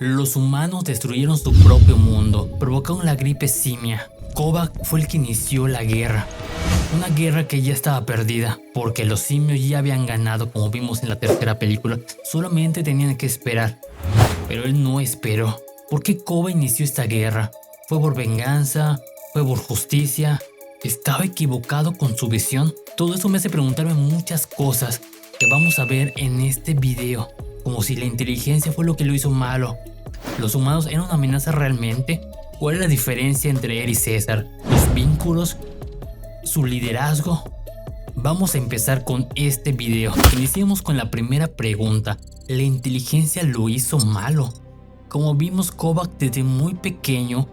Los humanos destruyeron su propio mundo, provocaron la gripe simia. Kovac fue el que inició la guerra. Una guerra que ya estaba perdida, porque los simios ya habían ganado, como vimos en la tercera película. Solamente tenían que esperar. Pero él no esperó. ¿Por qué Kovac inició esta guerra? ¿Fue por venganza? ¿Fue por justicia? ¿Estaba equivocado con su visión? Todo eso me hace preguntarme muchas cosas que vamos a ver en este video. Como si la inteligencia fue lo que lo hizo malo. ¿Los humanos eran una amenaza realmente? ¿Cuál es la diferencia entre él y César? ¿Los vínculos? ¿Su liderazgo? Vamos a empezar con este video. Iniciemos con la primera pregunta. ¿La inteligencia lo hizo malo? Como vimos, Kovac desde muy pequeño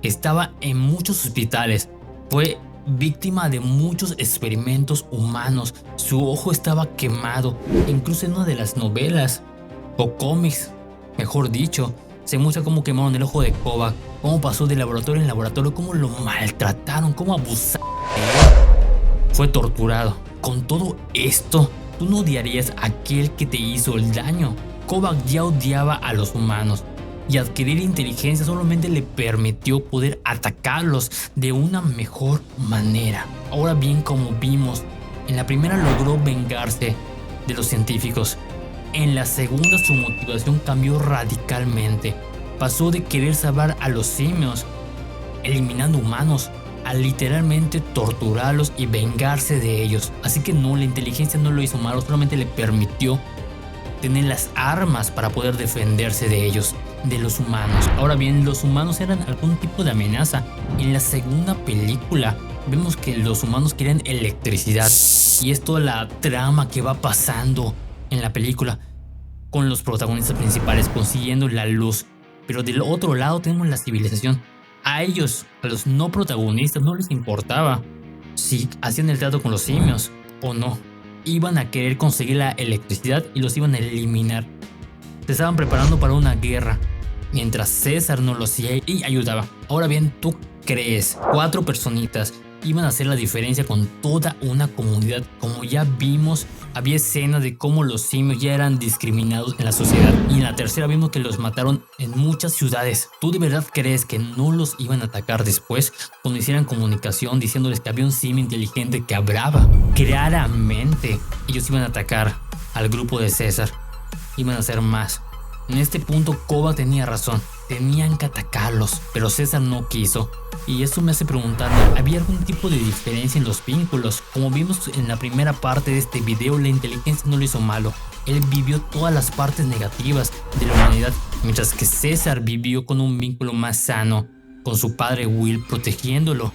estaba en muchos hospitales. Fue víctima de muchos experimentos humanos. Su ojo estaba quemado. Incluso en una de las novelas o cómics, mejor dicho, se muestra cómo quemaron el ojo de Kovac, cómo pasó de laboratorio en laboratorio, cómo lo maltrataron, cómo abusaron de él. Fue torturado. Con todo esto, tú no odiarías a aquel que te hizo el daño. Kovac ya odiaba a los humanos, y adquirir inteligencia solamente le permitió poder atacarlos de una mejor manera. Ahora bien, como vimos, en la primera logró vengarse de los científicos. En la segunda su motivación cambió radicalmente. Pasó de querer salvar a los simios, eliminando humanos, a literalmente torturarlos y vengarse de ellos. Así que no, la inteligencia no lo hizo malo, solamente le permitió tener las armas para poder defenderse de ellos, de los humanos. Ahora bien, los humanos eran algún tipo de amenaza. En la segunda película vemos que los humanos querían electricidad, y es toda la trama que va pasando en la película con los protagonistas principales consiguiendo la luz. Pero del otro lado tenemos la civilización. A ellos, a los no protagonistas, no les importaba si hacían el trato con los simios o no. Iban a querer conseguir la electricidad y los iban a eliminar. Se estaban preparando para una guerra, mientras César no lo hacía y ayudaba. Ahora bien, ¿tú crees 4 personitas iban a hacer la diferencia con toda una comunidad? Como ya vimos, había escenas de cómo los simios ya eran discriminados en la sociedad, y en la tercera vimos que los mataron en muchas ciudades. ¿Tú de verdad crees que no los iban a atacar después, cuando hicieran comunicación diciéndoles que había un simio inteligente que hablaba? Claramente ellos iban a atacar al grupo de César, iban a hacer más. En este punto Kovac tenía razón, tenían que atacarlos, pero César no quiso. Y eso me hace preguntarme, ¿había algún tipo de diferencia en los vínculos? Como vimos en la primera parte de este video, la inteligencia no lo hizo malo. Él vivió todas las partes negativas de la humanidad, mientras que César vivió con un vínculo más sano, con su padre Will protegiéndolo.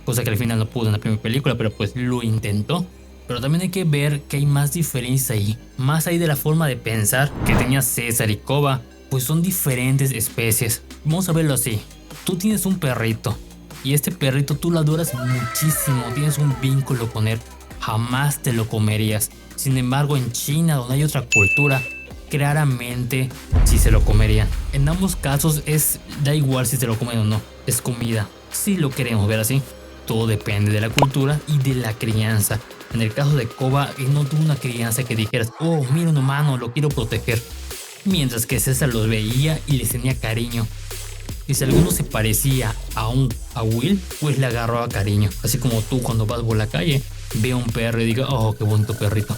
Cosa que al final no pudo en la primera película, pero pues lo intentó. Pero también hay que ver que hay más diferencias ahí. Más ahí de la forma de pensar que tenía César y Kovac, pues son diferentes especies. Vamos a verlo así. Tú tienes un perrito, y este perrito tú lo adoras muchísimo, tienes un vínculo con él, jamás te lo comerías. Sin embargo, en China, donde hay otra cultura, claramente sí se lo comerían. En ambos casos da igual si se lo comen o no, es comida. Si lo queremos ver así, todo depende de la cultura y de la crianza. En el caso de Kovac, él no tuvo una crianza que dijeras, oh, mira un humano, lo quiero proteger. Mientras que César los veía y les tenía cariño. Y si alguno se parecía a Will, pues le agarraba cariño. Así como tú cuando vas por la calle, ve a un perro y diga, oh, qué bonito perrito.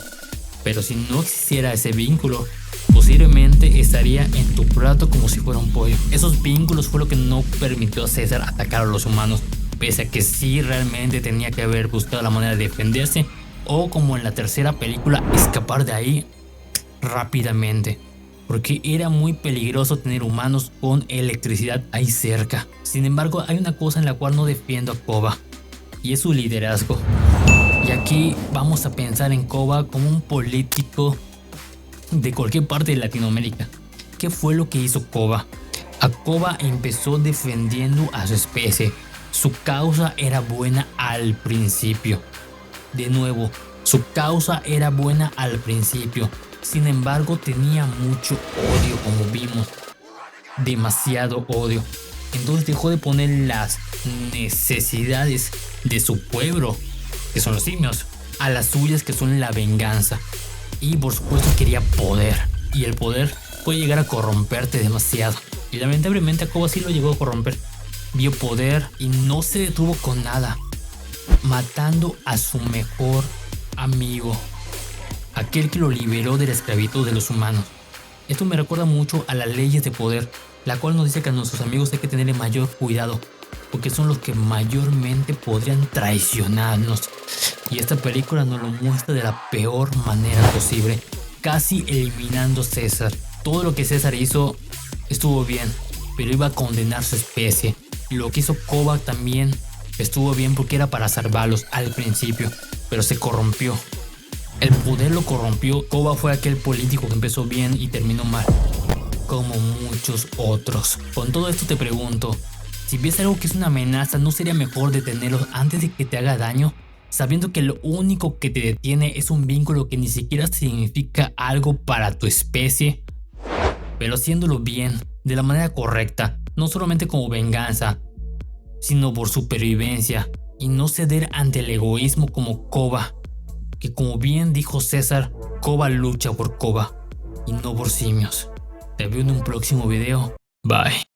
Pero si no existiera ese vínculo, posiblemente estaría en tu plato como si fuera un pollo. Esos vínculos fue lo que no permitió a César atacar a los humanos, pese a que sí realmente tenía que haber buscado la manera de defenderse, o como en la tercera película, escapar de ahí rápidamente, porque era muy peligroso tener humanos con electricidad ahí cerca. Sin embargo, hay una cosa en la cual no defiendo a Kovac, y es su liderazgo. Y aquí vamos a pensar en Kovac como un político de cualquier parte de Latinoamérica. ¿Qué fue lo que hizo Kovac? A Kovac empezó defendiendo a su especie. Su causa era buena al principio. De nuevo, su causa era buena al principio. Sin embargo, tenía mucho odio, como vimos. Demasiado odio. Entonces dejó de poner las necesidades de su pueblo, que son los simios, a las suyas, que son la venganza. Y por supuesto quería poder. Y el poder puede llegar a corromperte demasiado. Y lamentablemente a Koba sí lo llegó a corromper. Vio poder y no se detuvo con nada, matando a su mejor amigo, aquel que lo liberó de la esclavitud de los humanos. Esto me recuerda mucho a las leyes de poder, la cual nos dice que a nuestros amigos hay que tenerle mayor cuidado, porque son los que mayormente podrían traicionarnos. Y esta película nos lo muestra de la peor manera posible, casi eliminando a César. Todo lo que César hizo estuvo bien, pero iba a condenar su especie. Y lo que hizo Koba también estuvo bien porque era para salvarlos al principio, pero se corrompió. El poder lo corrompió. Koba fue aquel político que empezó bien y terminó mal, como muchos otros. Con todo esto te pregunto, si ves algo que es una amenaza, ¿no sería mejor detenerlo antes de que te haga daño? Sabiendo que lo único que te detiene es un vínculo que ni siquiera significa algo para tu especie, pero haciéndolo bien, de la manera correcta, no solamente como venganza, sino por supervivencia, y no ceder ante el egoísmo como Koba, que como bien dijo César, Koba lucha por Koba y no por simios. Te veo en un próximo video. Bye.